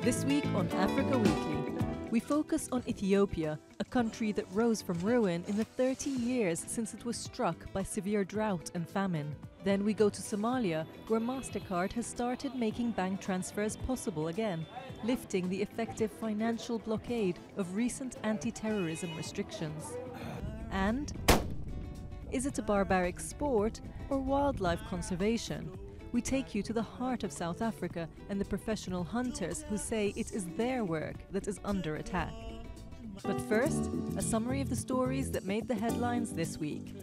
This week on Africa Weekly, we focus on Ethiopia, a country that rose from ruin in the 30 years since it was struck by severe drought and famine. Then we go to Somalia, where Mastercard has started making bank transfers possible again, lifting the effective financial blockade of recent anti-terrorism restrictions. And is it a barbaric sport or wildlife conservation? We take you to the heart of South Africa and the professional hunters who say it is their work that is under attack. But first, a summary of the stories that made the headlines this week.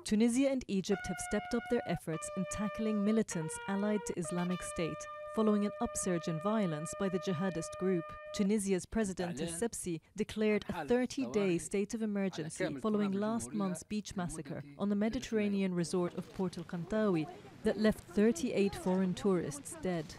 Tunisia and Egypt have stepped up their efforts in tackling militants allied to Islamic State, following an upsurge in violence by the jihadist group. Tunisia's President Essebsi declared a 30-day state of emergency following last month's beach massacre on the Mediterranean resort of Port el-Kantawi that left 38 foreign tourists dead.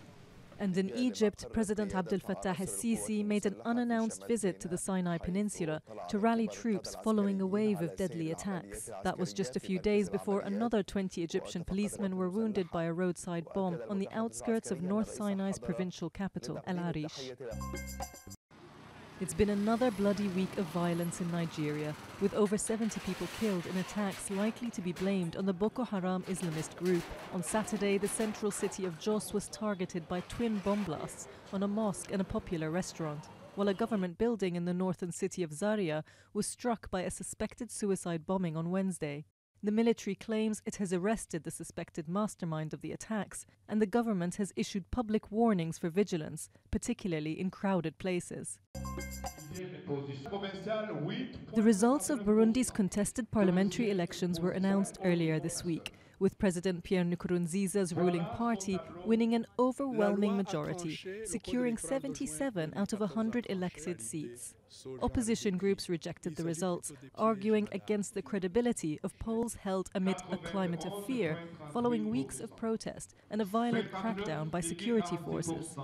And in Egypt, President Abdel Fattah el-Sisi made an unannounced visit to the Sinai Peninsula to rally troops following a wave of deadly attacks. That was just a few days before another 20 Egyptian policemen were wounded by a roadside bomb on the outskirts of North Sinai's provincial capital, El Arish. It's been another bloody week of violence in Nigeria, with over 70 people killed in attacks likely to be blamed on the Boko Haram Islamist group. On Saturday, the central city of Jos was targeted by twin bomb blasts on a mosque and a popular restaurant, while a government building in the northern city of Zaria was struck by a suspected suicide bombing on Wednesday. The military claims it has arrested the suspected mastermind of the attacks, and the government has issued public warnings for vigilance, particularly in crowded places. The results of Burundi's contested parliamentary elections were announced earlier this week, with President Pierre Nkurunziza's ruling party winning an overwhelming majority, securing 77 out of 100 elected seats. Opposition groups rejected the results, arguing against the credibility of polls held amid a climate of fear following weeks of protest and a violent crackdown by security forces.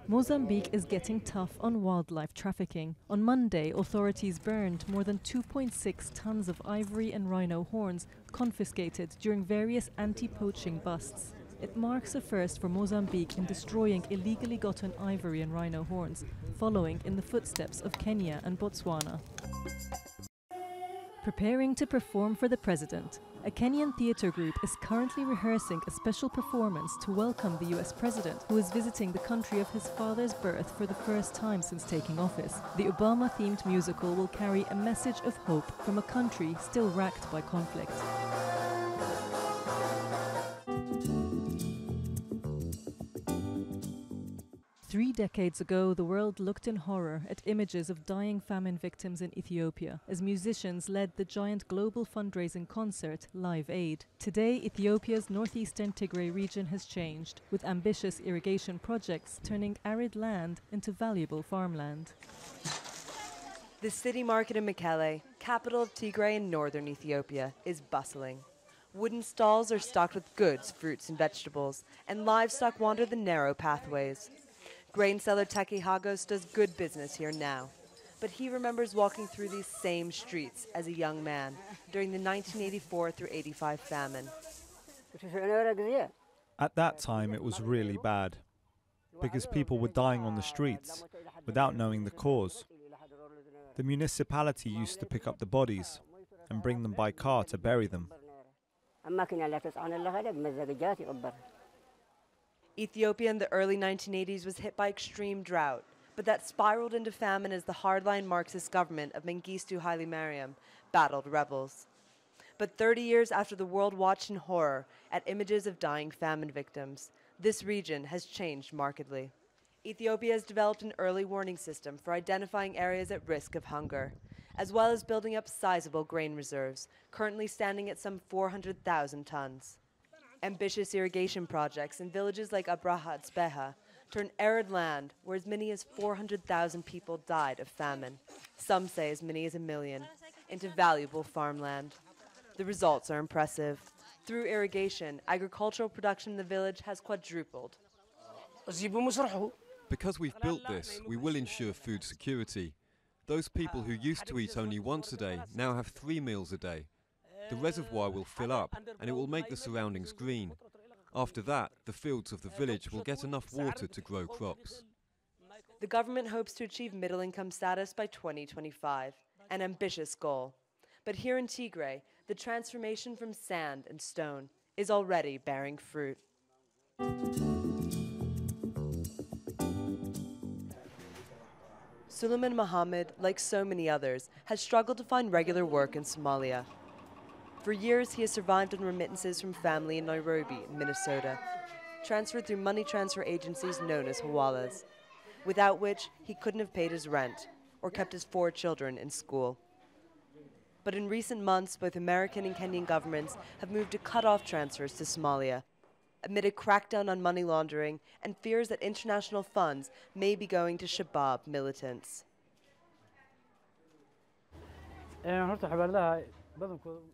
Mozambique is getting tough on wildlife trafficking. On Monday, authorities burned more than 2.6 tons of ivory and rhino horns confiscated during various anti-poaching busts. It marks a first for Mozambique in destroying illegally gotten ivory and rhino horns, following in the footsteps of Kenya and Botswana. Preparing to perform for the president, a Kenyan theatre group is currently rehearsing a special performance to welcome the US president, who is visiting the country of his father's birth for the first time since taking office. The Obama-themed musical will carry a message of hope from a country still racked by conflict. 3 decades ago, the world looked in horror at images of dying famine victims in Ethiopia as musicians led the giant global fundraising concert, Live Aid. Today, Ethiopia's northeastern Tigray region has changed, with ambitious irrigation projects turning arid land into valuable farmland. The city market in Mekelle, capital of Tigray in northern Ethiopia, is bustling. Wooden stalls are stocked with goods, fruits and vegetables, and livestock wander the narrow pathways. Grain seller Taki Hagos does good business here now, but he remembers walking through these same streets as a young man during the 1984 through 85 famine. At that time, it was really bad, because people were dying on the streets without knowing the cause. The municipality used to pick up the bodies and bring them by car to bury them. Ethiopia in the early 1980s was hit by extreme drought, but that spiraled into famine as the hardline Marxist government of Mengistu Haile Mariam battled rebels. But 30 years after the world watched in horror at images of dying famine victims, this region has changed markedly. Ethiopia has developed an early warning system for identifying areas at risk of hunger, as well as building up sizable grain reserves, currently standing at some 400,000 tons. Ambitious irrigation projects in villages like Abraha Tsbeha turn arid land where as many as 400,000 people died of famine, some say as many as 1 million, into valuable farmland. The results are impressive. Through irrigation, agricultural production in the village has quadrupled. Because we've built this, we will ensure food security. Those people who used to eat only once a day now have 3 meals a day. The reservoir will fill up and it will make the surroundings green. After that, the fields of the village will get enough water to grow crops. The government hopes to achieve middle-income status by 2025, an ambitious goal. But here in Tigray, the transformation from sand and stone is already bearing fruit. Suleiman Mohammed, like so many others, has struggled to find regular work in Somalia. For years, he has survived on remittances from family in Nairobi, Minnesota, transferred through money transfer agencies known as hawalas, without which he couldn't have paid his rent or kept his 4 children in school. But in recent months, both American and Kenyan governments have moved to cut off transfers to Somalia, amid a crackdown on money laundering and fears that international funds may be going to Shabaab militants.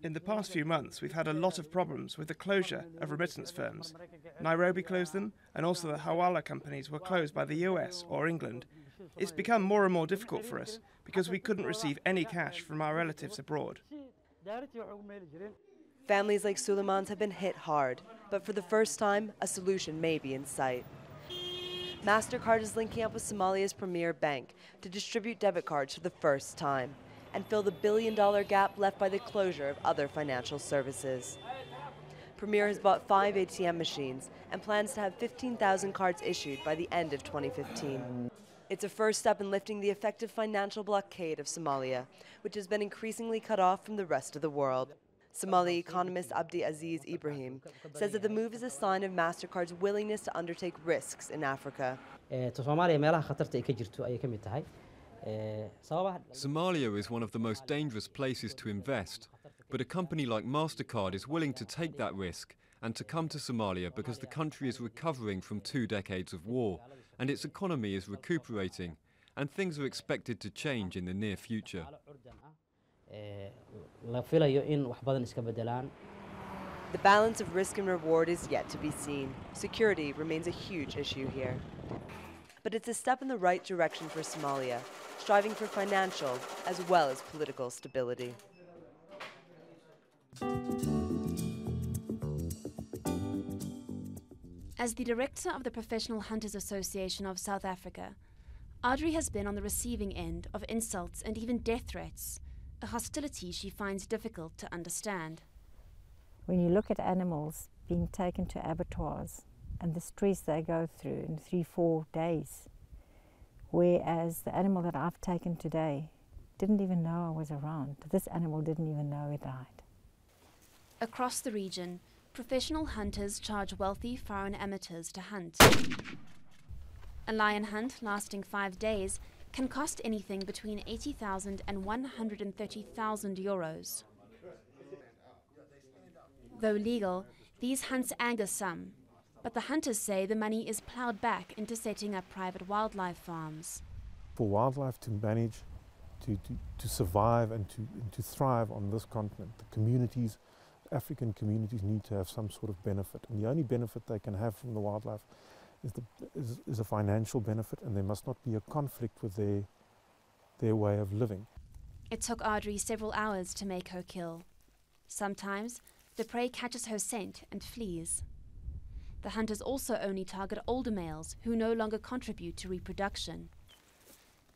In the past few months, we've had a lot of problems with the closure of remittance firms. Nairobi closed them, and also the hawala companies were closed by the US or England. It's become more and more difficult for us because we couldn't receive any cash from our relatives abroad. Families like Suleiman's have been hit hard, but for the first time, a solution may be in sight. Mastercard is linking up with Somalia's premier bank to distribute debit cards for the first time and fill the billion-dollar gap left by the closure of other financial services. Premier has bought 5 ATM machines and plans to have 15,000 cards issued by the end of 2015. It's a first step in lifting the effective financial blockade of Somalia, which has been increasingly cut off from the rest of the world. Somali economist Abdi Aziz Ibrahim says that the move is a sign of Mastercard's willingness to undertake risks in Africa. Somalia is one of the most dangerous places to invest, but a company like Mastercard is willing to take that risk and to come to Somalia because the country is recovering from 2 decades of war and its economy is recuperating, and things are expected to change in the near future. The balance of risk and reward is yet to be seen. Security remains a huge issue here. But it's a step in the right direction for Somalia, striving for financial as well as political stability. As the director of the Professional Hunters Association of South Africa, Audrey has been on the receiving end of insults and even death threats, a hostility she finds difficult to understand. When you look at animals being taken to abattoirs and the stress they go through in 3-4 days, whereas the animal that I've taken today didn't even know I was around. This animal didn't even know it died. Across the region, professional hunters charge wealthy foreign amateurs to hunt. A lion hunt lasting 5 days can cost anything between 80,000 and 130,000 euros. Though legal, these hunts anger some, but the hunters say the money is ploughed back into setting up private wildlife farms. For wildlife to manage, to survive and to thrive on this continent, the communities, African communities need to have some sort of benefit. And the only benefit they can have from the wildlife is a financial benefit, and there must not be a conflict with their way of living. It took Audrey several hours to make her kill. Sometimes the prey catches her scent and flees. The hunters also only target older males who no longer contribute to reproduction,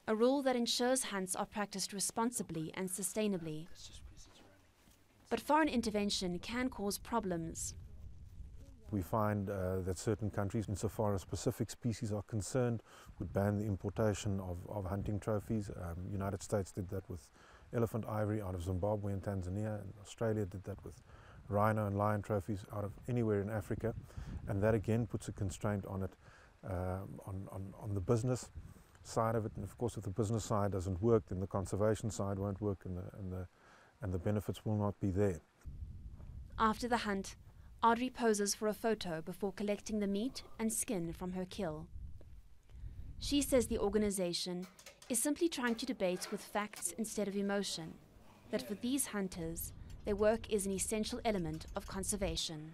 a rule that ensures hunts are practiced responsibly and sustainably. But foreign intervention can cause problems. We find that certain countries, insofar as specific species are concerned, would ban the importation of hunting trophies. United States did that with elephant ivory out of Zimbabwe and Tanzania, and Australia did that with rhino and lion trophies out of anywhere in Africa, and that again puts a constraint on it, on the business side of it. And of course, if the business side doesn't work, then the conservation side won't work, and the benefits will not be there. After the hunt, Audrey poses for a photo before collecting the meat and skin from her kill. She says the organization is simply trying to debate with facts instead of emotion, that for these hunters, their work is an essential element of conservation.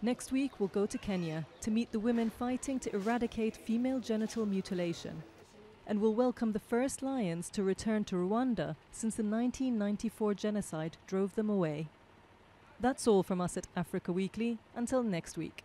Next week, we'll go to Kenya to meet the women fighting to eradicate female genital mutilation. and will welcome the first lions to return to Rwanda since the 1994 genocide drove them away. That's all from us at Africa Weekly. Until next week.